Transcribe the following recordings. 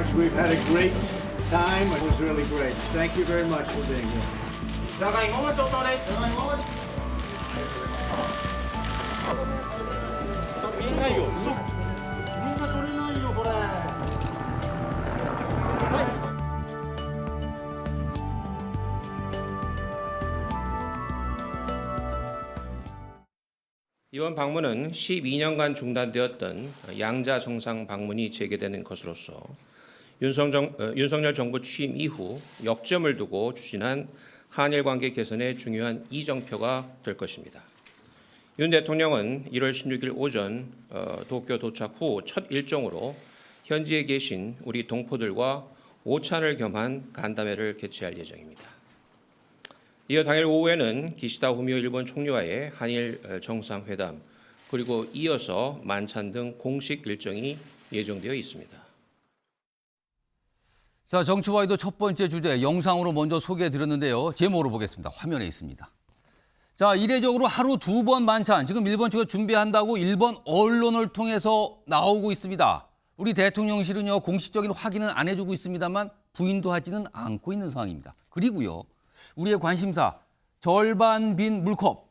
much. We've had a great time. It was really great. Thank you very much for being here. じゃがいもがちょっとね。見えないよ。みんな取れないよこれ。 이번 방문은 12년간 중단되었던 양자 정상 방문이 재개되는 것으로서 윤석열 정부 취임 이후 역점을 두고 추진한 한일 관계 개선의 중요한 이정표가 될 것입니다. 윤 대통령은 1월 16일 오전 도쿄 도착 후 첫 일정으로 현지에 계신 우리 동포들과 오찬을 겸한 간담회를 개최할 예정입니다. 이어 당일 오후에는 기시다 후미오 일본 총리와의 한일 정상회담 그리고 이어서 만찬 등 공식 일정이 예정되어 있습니다. 자, 정치와이도 첫 번째 주제 영상으로 먼저 소개해드렸는데요. 제목으로 보겠습니다. 화면에 있습니다. 자, 이례적으로 하루 2번 만찬 지금 일본 측에서 준비한다고 일본 언론을 통해서 나오고 있습니다. 우리 대통령실은요 공식적인 확인은 안 해주고 있습니다만 부인도 하지는 않고 있는 상황입니다. 그리고요 우리의 관심사 절반 빈 물컵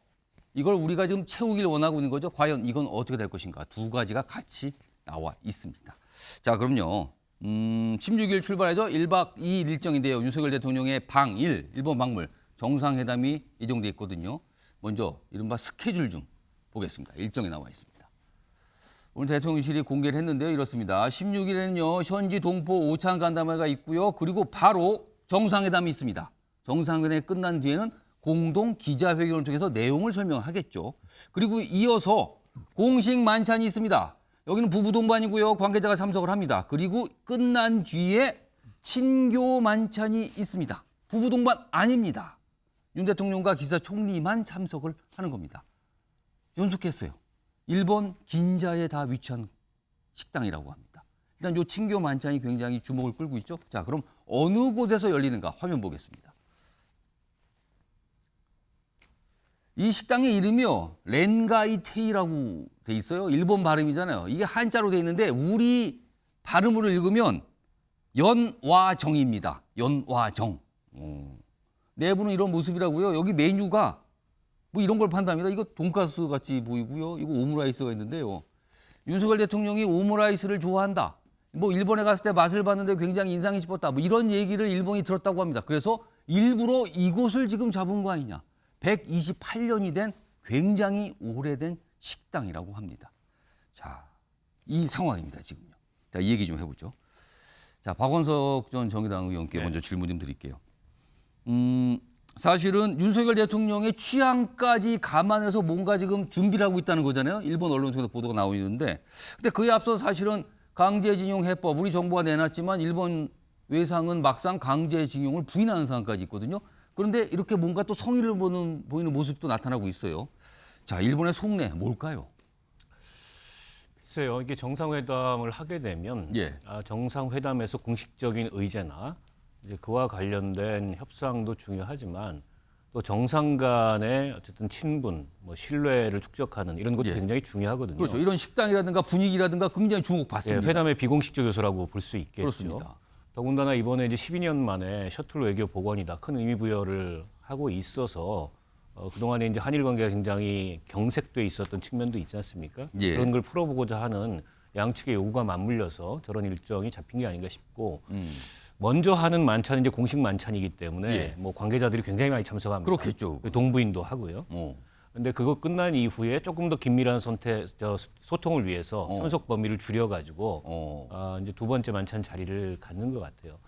이걸 우리가 지금 채우길 원하고 있는 거죠. 과연 이건 어떻게 될 것인가. 두 가지가 같이 나와 있습니다. 자, 그럼요. 16일 출발해서 1박 2일 일정인데요. 윤석열 대통령의 방일 일본 방문 정상회담이 예정돼 있거든요. 먼저 이른바 스케줄 좀 보겠습니다. 일정이 나와 있습니다. 오늘 대통령실이 공개를 했는데요. 이렇습니다. 16일에는요. 현지 동포 오찬 간담회가 있고요. 그리고 바로 정상회담이 있습니다. 정상회담이 끝난 뒤에는 공동 기자회견을 통해서 내용을 설명하겠죠. 그리고 이어서 공식 만찬이 있습니다. 여기는 부부 동반이고요. 관계자가 참석을 합니다. 그리고 끝난 뒤에 친교 만찬이 있습니다. 부부 동반 아닙니다. 윤 대통령과 기시다 총리만 참석을 하는 겁니다. 연속했어요. 일본 긴자에 다 위치한 식당이라고 합니다. 일단 이 친교 만찬이 굉장히 주목을 끌고 있죠. 자, 그럼 어느 곳에서 열리는가 화면 보겠습니다. 이 식당의 이름이요. 렌가이테이라고 돼 있어요. 일본 발음이잖아요. 이게 한자로 돼 있는데 우리 발음으로 읽으면 연와정입니다. 연와정. 내부는 이런 모습이라고요. 여기 메뉴가 뭐 이런 걸 판답니다. 이거 돈가스 같이 보이고요. 이거 오므라이스가 있는데요. 윤석열 대통령이 오므라이스를 좋아한다. 뭐 일본에 갔을 때 맛을 봤는데 굉장히 인상이 깊었다. 뭐 이런 얘기를 일본이 들었다고 합니다. 그래서 일부러 이곳을 지금 잡은 거 아니냐. 128년이 된 굉장히 오래된 식당이라고 합니다. 자, 이 상황입니다, 지금요. 자, 이 얘기 좀 해보죠. 자, 박원석 전 정의당 의원께 먼저 질문 좀 드릴게요. 사실은 윤석열 대통령의 취향까지 감안해서 뭔가 지금 준비를 하고 있다는 거잖아요. 일본 언론 통해서 보도가 나오고 있는데. 근데 그에 앞서 사실은 강제징용 해법, 우리 정부가 내놨지만 일본 외상은 막상 강제징용을 부인하는 상황까지 있거든요. 그런데 이렇게 뭔가 또 성의를 보이는 모습도 나타나고 있어요. 자, 일본의 속내 뭘까요? 글쎄요, 이게 정상회담을 하게 되면 정상회담에서 공식적인 의제나 이제 그와 관련된 협상도 중요하지만 또 정상 간의 어쨌든 친분, 뭐 신뢰를 축적하는 이런 것도 굉장히 중요하거든요. 그렇죠. 이런 식당이라든가 분위기라든가 굉장히 주목받습니다. 회담의 비공식적 요소라고 볼 수 있겠죠. 그렇습니다. 더군다나 이번에 이제 12년 만에 셔틀 외교 복원이다 큰 의미 부여를 하고 있어서 그동안에 이제 한일 관계가 굉장히 경색돼 있었던 측면도 있지 않습니까? 그런 걸 풀어보고자 하는 양측의 요구가 맞물려서 저런 일정이 잡힌 게 아닌가 싶고 먼저 하는 만찬은 이제 공식 만찬이기 때문에 뭐 관계자들이 굉장히 많이 참석합니다. 그렇겠죠. 동부인도 하고요. 근데 그거 끝난 이후에 조금 더 긴밀한 소통을 위해서 참석 범위를 줄여가지고 이제 두 번째 만찬 자리를 갖는 것 같아요.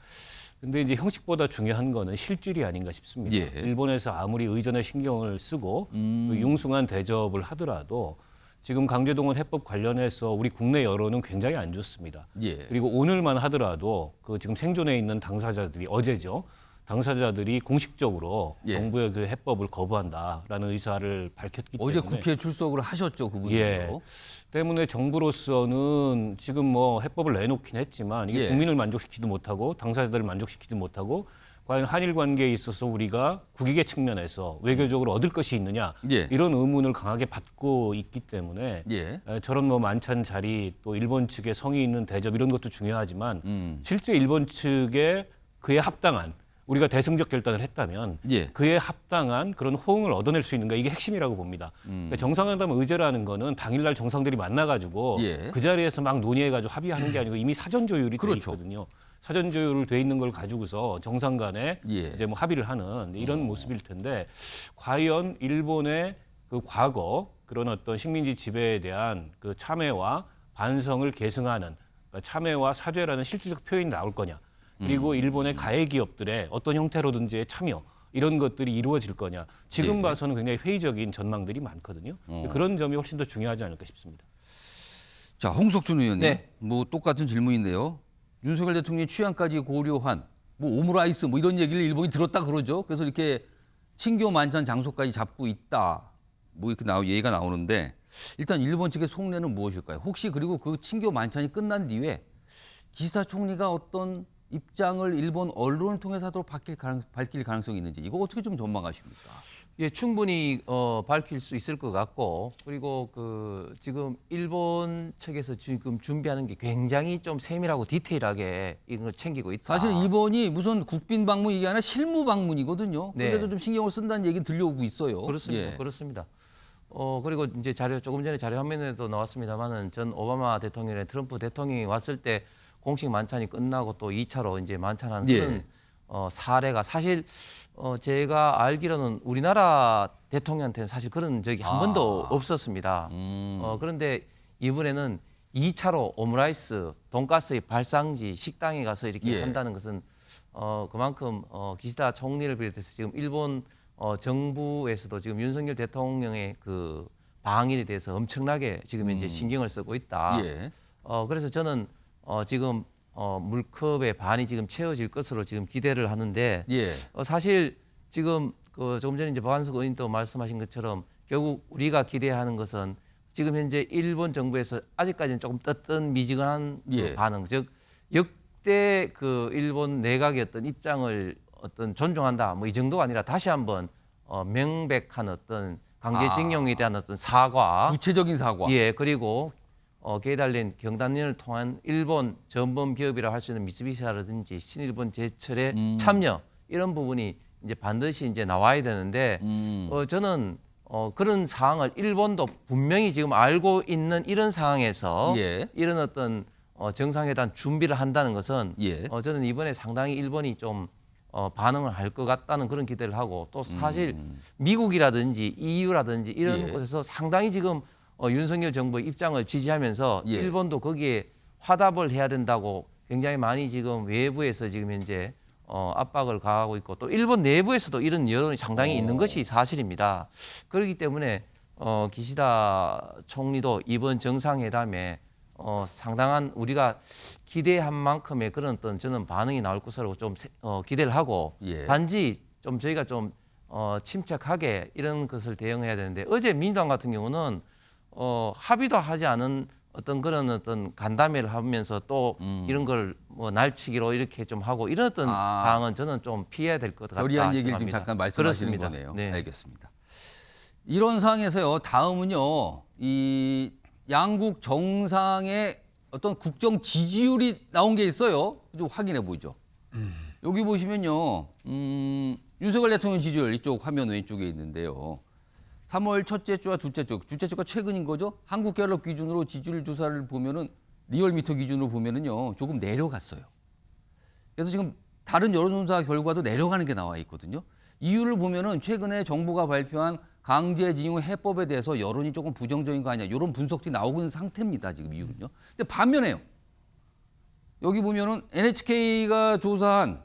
근데 이제 형식보다 중요한 거는 실질이 아닌가 싶습니다. 일본에서 아무리 의전에 신경을 쓰고 융숭한 대접을 하더라도 지금 강제동원 해법 관련해서 우리 국내 여론은 굉장히 안 좋습니다. 그리고 오늘만 하더라도 그 지금 생존해 있는 당사자들이 어제죠. 당사자들이 공식적으로 정부의 그 해법을 거부한다라는 의사를 밝혔기 때문에 어제 국회에 출석을 하셨죠, 그분들도. 때문에 정부로서는 지금 뭐 해법을 내놓긴 했지만 이게 국민을 만족시키지 못하고 당사자들을 만족시키지 못하고 과연 한일 관계에 있어서 우리가 국익의 측면에서 외교적으로 얻을 것이 있느냐 예. 이런 의문을 강하게 받고 있기 때문에 예. 저런 뭐 만찬 자리 또 일본 측의 성의 있는 대접 이런 것도 중요하지만 실제 일본 측에 그에 합당한 우리가 대승적 결단을 했다면 예. 그에 합당한 그런 호응을 얻어낼 수 있는가 이게 핵심이라고 봅니다. 그러니까 정상회담 의제라는 거는 당일날 정상들이 만나가지고 예. 그 자리에서 막 논의해가지고 합의하는 게 아니고 이미 사전 조율이 돼 그렇죠. 있거든요. 사전 조율 돼 있는 걸 가지고서 정상 간에 예. 이제 뭐 합의를 하는 이런 모습일 텐데 과연 일본의 그 과거 그런 어떤 식민지 지배에 대한 그 참회와 반성을 계승하는 그러니까 참회와 사죄라는 실질적 표현이 나올 거냐 그리고 일본의 가해 기업들의 어떤 형태로든지의 참여 이런 것들이 이루어질 거냐 지금 네. 봐서는 굉장히 회의적인 전망들이 많거든요. 그런 점이 훨씬 더 중요하지 않을까 싶습니다. 자, 홍석준 의원님. 네. 뭐 똑같은 질문인데요. 윤석열 대통령의 취향까지 고려한 뭐 오므라이스 뭐 이런 얘기를 일본이 들었다 그러죠. 그래서 이렇게 친교 만찬 장소까지 잡고 있다. 뭐 이렇게 얘기가 나오는데 일단 일본 측의 속내는 무엇일까요? 혹시 그리고 그 친교 만찬이 끝난 뒤에 기시다 총리가 어떤 입장을 일본 언론을 통해서도 밝힐 가능성이 있는지 이거 어떻게 좀 전망하십니까? 예, 충분히 밝힐 수 있을 것 같고 그리고 지금 일본 측에서 지금 준비하는 게 굉장히 좀 세밀하고 디테일하게 이런 걸 챙기고 있다. 사실 일본이 무슨 국빈 방문 이게 아니라 실무 방문이거든요. 네. 그런데도 좀 신경을 쓴다는 얘기는 들려오고 있어요. 그렇습니다. 예. 그렇습니다. 그리고 이제 조금 전에 자료 화면에도 나왔습니다만은 전 오바마 대통령이나 트럼프 대통령이 왔을 때 공식 만찬이 끝나고 또 2차로 이제 만찬하는 예. 그런 사례가 사실 제가 알기로는 우리나라 대통령한테는 사실 그런 적이 한 번도 없었습니다. 그런데 이번에는 2차로 오므라이스, 돈가스의 발상지 식당에 가서 이렇게 예. 한다는 것은 그만큼 기시다 총리를 비롯해서 지금 일본 정부에서도 지금 윤석열 대통령의 그 방일에 대해서 엄청나게 지금 이제 신경을 쓰고 있다. 예. 그래서 저는 지금 물컵의 반이 지금 채워질 것으로 지금 기대를 하는데 예. 사실 지금 조금 전에 이제 박한석 의원도 말씀하신 것처럼 결국 우리가 기대하는 것은 지금 현재 일본 정부에서 아직까지는 조금 뜨뜻미지근한 예. 반응, 즉 역대 그 일본 내각의 어떤 입장을 어떤 존중한다, 뭐 이 정도가 아니라 다시 한번 명백한 어떤 강제징용에 대한 어떤 사과, 구체적인 사과. 예, 그리고 그에 달린 경단련을 통한 일본 전범 기업이라 할 수 있는 미쓰비시라든지 신일본 제철의 참여 이런 부분이 이제 반드시 이제 나와야 되는데 저는 그런 상황을 일본도 분명히 지금 알고 있는 이런 상황에서 예. 이런 어떤 정상회담 준비를 한다는 것은 예. 저는 이번에 상당히 일본이 좀 반응을 할 것 같다는 그런 기대를 하고 또 사실 미국이라든지 EU라든지 이런 예. 곳에서 상당히 지금 윤석열 정부의 입장을 지지하면서 예. 일본도 거기에 화답을 해야 된다고 굉장히 많이 지금 외부에서 지금 현재 압박을 가하고 있고 또 일본 내부에서도 이런 여론이 상당히 있는 것이 사실입니다. 그렇기 때문에 기시다 총리도 이번 정상회담에 상당한 우리가 기대한 만큼의 그런 어떤 저는 반응이 나올 것으로 좀 기대를 하고 예. 단지 좀 저희가 좀 침착하게 이런 것을 대응해야 되는데 어제 민주당 같은 경우는 합의도 하지 않은 어떤 그런 어떤 간담회를 하면서 또 이런 걸 뭐 날치기로 이렇게 좀 하고 이런 어떤 상황은 저는 좀 피해야 될 것 같다 결의한 얘기를 지금 생각합니다. 잠깐 말씀하시는 그렇습니다. 거네요. 네. 알겠습니다. 이런 상황에서요. 다음은요. 이 양국 정상의 어떤 국정 지지율이 나온 게 있어요. 좀 확인해 보죠. 여기 보시면요. 윤석열 대통령 지지율 이쪽 화면 왼쪽에 있는데요. 3월 첫째 주와 둘째 주가 최근인 거죠. 한국갤럽 기준으로 지지율 조사를 보면은 리얼미터 기준으로 보면은요. 조금 내려갔어요. 그래서 지금 다른 여론조사 결과도 내려가는 게 나와 있거든요. 이유를 보면은 최근에 정부가 발표한 강제징용 해법에 대해서 여론이 조금 부정적인 거 아니냐 이런 분석들이 나오고 있는 상태입니다. 지금 이유는요. 근데 반면에요. 여기 보면은 NHK가 조사한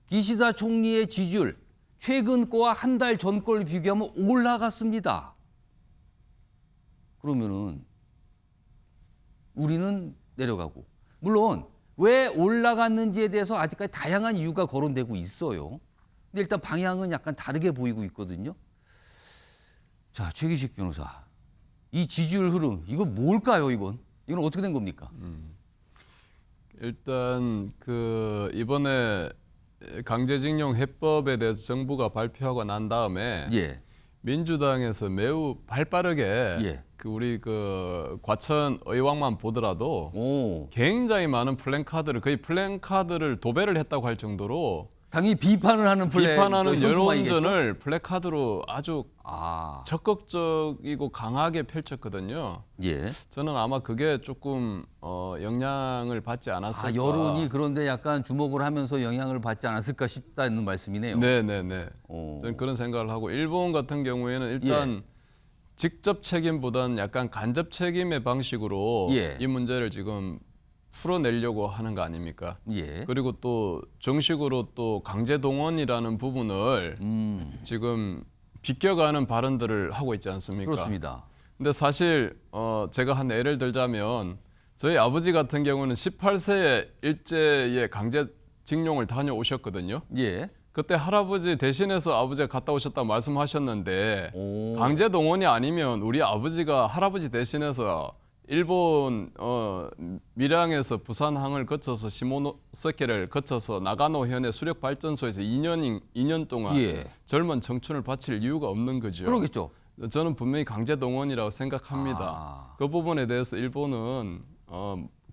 기시다 총리의 지지율 최근 거와 한 달 전 걸 비교하면 올라갔습니다. 그러면은 우리는 내려가고 물론 왜 올라갔는지에 대해서 아직까지 다양한 이유가 거론되고 있어요. 근데 일단 방향은 약간 다르게 보이고 있거든요. 자, 최기식 변호사. 이 지지율 흐름, 이거 뭘까요, 이건? 이건 어떻게 된 겁니까? 일단 이번에 강제징용 해법에 대해서 정부가 발표하고 난 다음에 예. 민주당에서 매우 발빠르게 예. 우리 과천 의왕만 보더라도 오. 굉장히 많은 거의 플랜카드를 도배를 했다고 할 정도로 당연히 비판을 하는 비판하는 현수막이겠죠? 여론전을 플래카드로 아주 아. 적극적이고 강하게 펼쳤거든요. 예. 저는 아마 그게 조금 영향을 받지 않았을까. 아, 여론이 그런데 약간 주목을 하면서 영향을 받지 않았을까 싶다는 말씀이네요. 네네네. 오. 저는 그런 생각을 하고 일본 같은 경우에는 일단 직접 책임보다는 약간 간접 책임의 방식으로 예. 이 문제를 지금 풀어내려고 하는 거 아닙니까? 예. 그리고 또 정식으로 또 강제 동원이라는 부분을 지금 비껴가는 발언들을 하고 있지 않습니까? 그렇습니다. 근데 사실 제가 한 예를 들자면 저희 아버지 같은 경우는 18세에 일제에 강제 징용을 다녀오셨거든요. 예. 그때 할아버지 대신해서 아버지가 갔다 오셨다 말씀하셨는데 오. 강제 동원이 아니면 우리 아버지가 할아버지 대신해서 일본 밀양에서 부산항을 거쳐서 시모노세케를 거쳐서 나가노현의 수력 발전소에서 2년 동안 예. 젊은 청춘을 바칠 이유가 없는 거죠. 그러겠죠. 저는 분명히 강제 동원이라고 생각합니다. 아. 그 부분에 대해서 일본은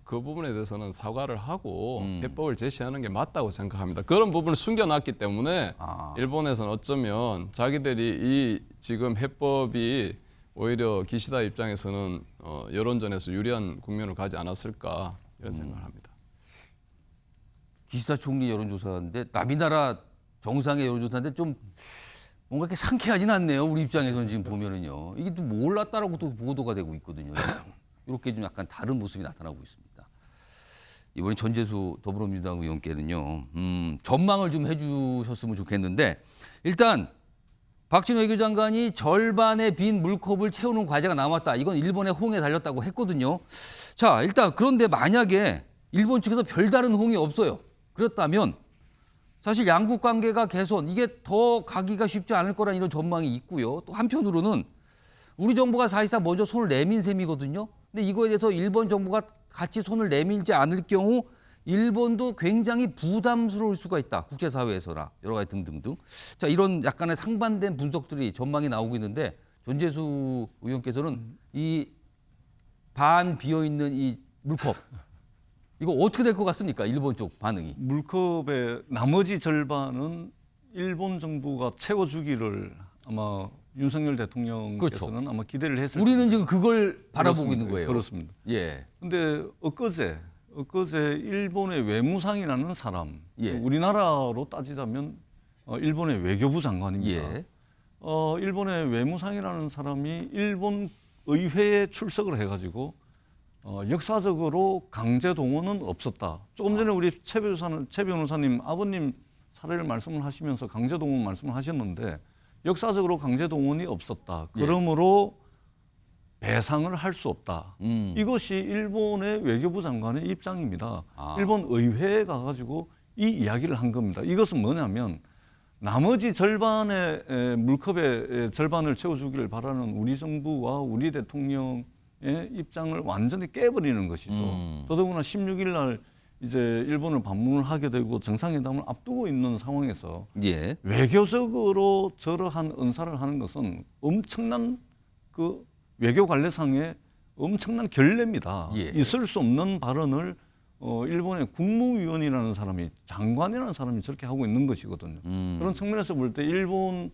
그 부분에 대해서는 사과를 하고 해법을 제시하는 게 맞다고 생각합니다. 그런 부분을 숨겨놨기 때문에 일본에서는 어쩌면 자기들이 이 지금 해법이 오히려 기시다 입장에서는 여론전에서 유리한 국면을 가지 않았을까 이런 생각을 합니다. 기시다 총리 여론조사인데 남이 나라 정상의 여론조사인데 좀 뭔가 이렇게 상쾌하진 않네요. 우리 입장에서는 지금 보면은요. 이게 또 몰랐다라고 또 보도가 되고 있거든요. 이렇게 좀 약간 다른 모습이 나타나고 있습니다. 이번에 전재수 더불어민주당 의원께는요. 전망을 좀 해주셨으면 좋겠는데 일단 박진호 외교장관이 절반의 빈 물컵을 채우는 과제가 남았다. 이건 일본의 호응에 달렸다고 했거든요. 자, 일단 그런데 만약에 일본 측에서 별다른 호응이 없어요. 그렇다면 사실 양국 관계가 개선, 이게 더 가기가 쉽지 않을 거라는 이런 전망이 있고요. 또 한편으로는 우리 정부가 사실상 먼저 손을 내민 셈이거든요. 근데 이거에 대해서 일본 정부가 같이 손을 내밀지 않을 경우 일본도 굉장히 부담스러울 수가 있다. 국제사회에서나 여러 가지 등등등. 자, 이런 약간의 상반된 분석들이 전망이 나오고 있는데 전재수 의원께서는 이 반 비어있는 이 물컵 이거 어떻게 될 것 같습니까? 일본 쪽 반응이. 물컵의 나머지 절반은 일본 정부가 채워주기를 아마 윤석열 대통령께서는 그렇죠. 아마 기대를 했을 우리는 텐데. 지금 그걸 바라보고 그렇습니다. 있는 거예요. 그렇습니다. 예. 근데 엊그제 일본의 외무상이라는 사람, 예. 우리나라로 따지자면 일본의 외교부 장관입니다. 예. 일본의 외무상이라는 사람이 일본 의회에 출석을 해가지고 역사적으로 강제 동원은 없었다. 조금 전에 우리 최 변호사님 아버님 사례를 말씀을 하시면서 강제 동원 말씀을 하셨는데 역사적으로 강제 동원이 없었다. 그러므로 배상을 할 수 없다. 이것이 일본의 외교부 장관의 입장입니다. 일본 의회에 가가지고 이 이야기를 한 겁니다. 이것은 뭐냐면 나머지 절반의 물컵의 절반을 채워주기를 바라는 우리 정부와 우리 대통령의 입장을 완전히 깨버리는 것이죠. 더더구나 16일 날 이제 일본을 방문을 하게 되고 정상회담을 앞두고 있는 상황에서 예. 외교적으로 저러한 언사를 하는 것은 엄청난 그 외교 관례상의 엄청난 결례입니다. 예. 있을 수 없는 발언을 일본의 국무위원이라는 사람이 장관이라는 사람이 저렇게 하고 있는 것이거든요. 그런 측면에서 볼 때 일본이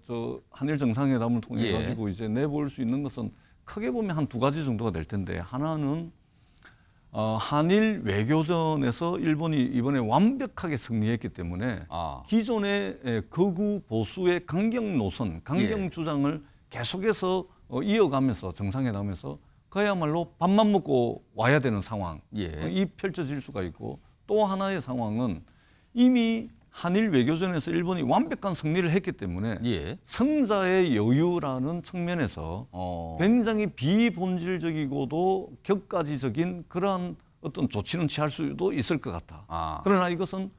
저 한일 정상회담을 통해 예. 가지고 이제 내볼 수 있는 것은 크게 보면 한 두 가지 정도가 될 텐데 하나는 한일 외교전에서 일본이 이번에 완벽하게 승리했기 때문에 기존의 극우 보수의 강경 노선, 강경 예. 주장을 계속해서 이어가면서 정상회담에서 그야말로 밥만 먹고 와야 되는 상황이 펼쳐질 수가 있고 또 하나의 상황은 이미 한일 외교전에서 일본이 완벽한 승리를 했기 때문에 승자의 여유라는 측면에서 굉장히 비본질적이고도 격가지적인 그러한 어떤 조치는 취할 수도 있을 것 같다. 그러나 이것은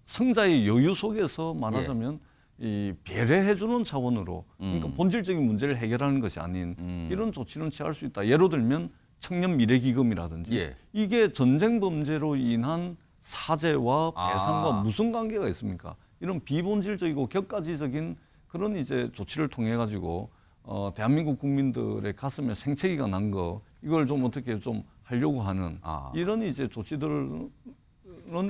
승자의 여유 속에서 말하자면 이 배려해주는 차원으로 그러니까 본질적인 문제를 해결하는 것이 아닌 이런 조치는 취할 수 있다. 예로 들면 청년 미래기금이라든지 이게 전쟁 범죄로 인한 사죄와 배상과 무슨 관계가 있습니까? 이런 비본질적이고 격가지적인 그런 이제 조치를 통해 가지고 대한민국 국민들의 가슴에 생채기가 난 거 이걸 좀 어떻게 좀 하려고 하는 이런 이제 조치들은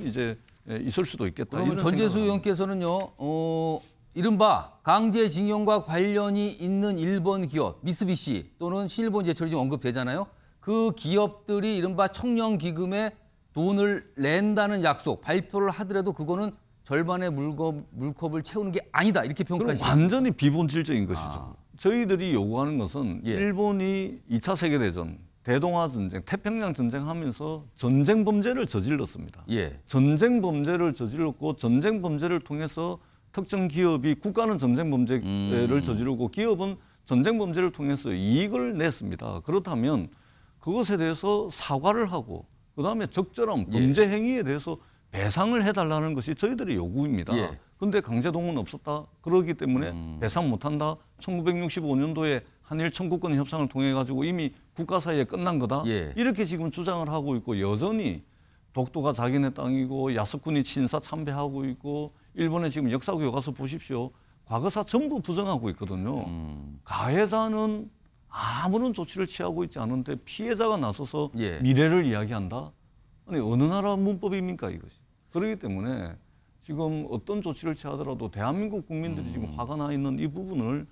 이제 있을 수도 있겠다. 그러면 이런 전재수 생각을 의원께서는요, 이른바 강제징용과 관련이 있는 일본 기업, 미쓰비시 또는 신일본제철이 지금 언급되잖아요. 그 기업들이 이른바 청년기금에 돈을 낸다는 약속, 발표를 하더라도 그거는 절반의 물컵을 채우는 게 아니다. 이렇게 그럼 평가하시죠. 완전히 비본질적인 것이죠. 저희들이 요구하는 것은 예. 일본이 2차 세계대전, 대동아 전쟁, 태평양 전쟁 하면서 전쟁 범죄를 저질렀습니다. 예. 전쟁 범죄를 저질렀고 전쟁 범죄를 통해서 특정 기업이 국가는 전쟁 범죄를 저지르고 기업은 전쟁 범죄를 통해서 이익을 냈습니다. 그렇다면 그것에 대해서 사과를 하고 그다음에 적절한 범죄 행위에 대해서 배상을 해달라는 것이 저희들의 요구입니다. 예. 그런데 강제동원 없었다. 그러기 때문에 배상 못한다. 1965년도에 한일 청구권 협상을 통해 가지고 이미 국가 사이에 끝난 거다. 예. 이렇게 지금 주장을 하고 있고 여전히 독도가 자기네 땅이고 야스쿠니 친사 참배하고 있고 일본에 지금 역사교육 가서 보십시오. 과거사 전부 부정하고 있거든요. 가해자는 아무런 조치를 취하고 있지 않은데 피해자가 나서서 예. 미래를 이야기한다? 아니 어느 나라 문법입니까 이것이? 그렇기 때문에 지금 어떤 조치를 취하더라도 대한민국 국민들이 지금 화가 나 있는 이 부분을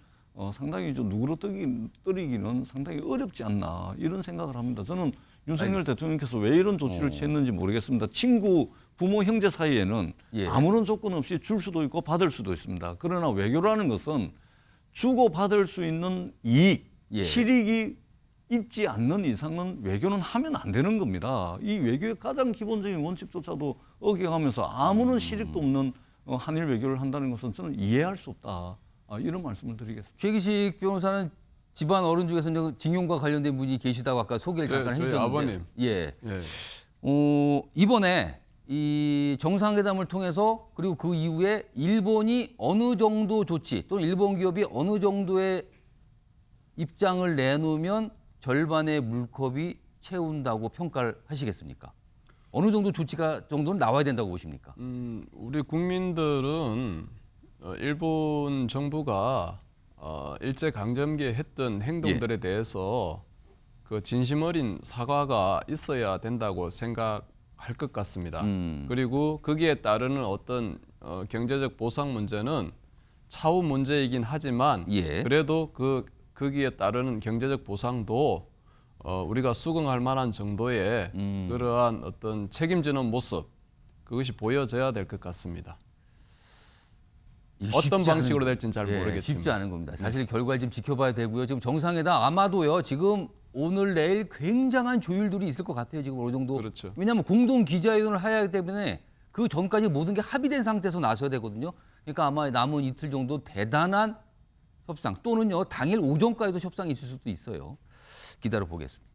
상당히 좀 누그러뜨리기는 상당히 어렵지 않나 이런 생각을 합니다. 저는 윤석열 대통령께서 왜 이런 조치를 취했는지 모르겠습니다. 친구, 부모, 형제 사이에는 예. 아무런 조건 없이 줄 수도 있고 받을 수도 있습니다. 그러나 외교라는 것은 주고 받을 수 있는 이익, 예. 실익이 있지 않는 이상은 외교는 하면 안 되는 겁니다. 이 외교의 가장 기본적인 원칙조차도 어겨가면서 아무런 실익도 없는 한일 외교를 한다는 것은 저는 이해할 수 없다. 이런 말씀을 드리겠습니다. 최기식 변호사는 집안 어른 중에서 이제 징용과 관련된 분이 계시다고 아까 소개를 잠깐 저희 해주셨는데, 아버님. 예, 예. 이번에 이 정상회담을 통해서 그리고 그 이후에 일본이 어느 정도 조치 또는 일본 기업이 어느 정도의 입장을 내놓으면 절반의 물컵이 채운다고 평가를 하시겠습니까? 어느 정도 조치가 정도는 나와야 된다고 보십니까? 우리 국민들은 일본 정부가 일제 강점기에 했던 행동들에 대해서 그 진심 어린 사과가 있어야 된다고 생각할 것 같습니다. 그리고 거기에 따르는 어떤 경제적 보상 문제는 차후 문제이긴 하지만 예. 그래도 거기에 따르는 경제적 보상도 우리가 수긍할 만한 정도의 그러한 어떤 책임지는 모습 그것이 보여져야 될 것 같습니다. 이게 어떤 쉽지 방식으로 않은- 될지는 잘 예, 모르겠습니다. 쉽지 않은 겁니다. 사실 결과를 좀 지켜봐야 되고요. 지금 정상회담 아마도요. 지금 오늘 내일 굉장한 조율들이 있을 것 같아요. 지금 어느 정도. 그렇죠. 왜냐하면 공동 기자회견을 해야 하기 때문에 그 전까지 모든 게 합의된 상태에서 나서야 되거든요. 그러니까 아마 남은 이틀 정도 대단한 협상 또는요 당일 오전까지도 협상이 있을 수도 있어요. 기다려 보겠습니다.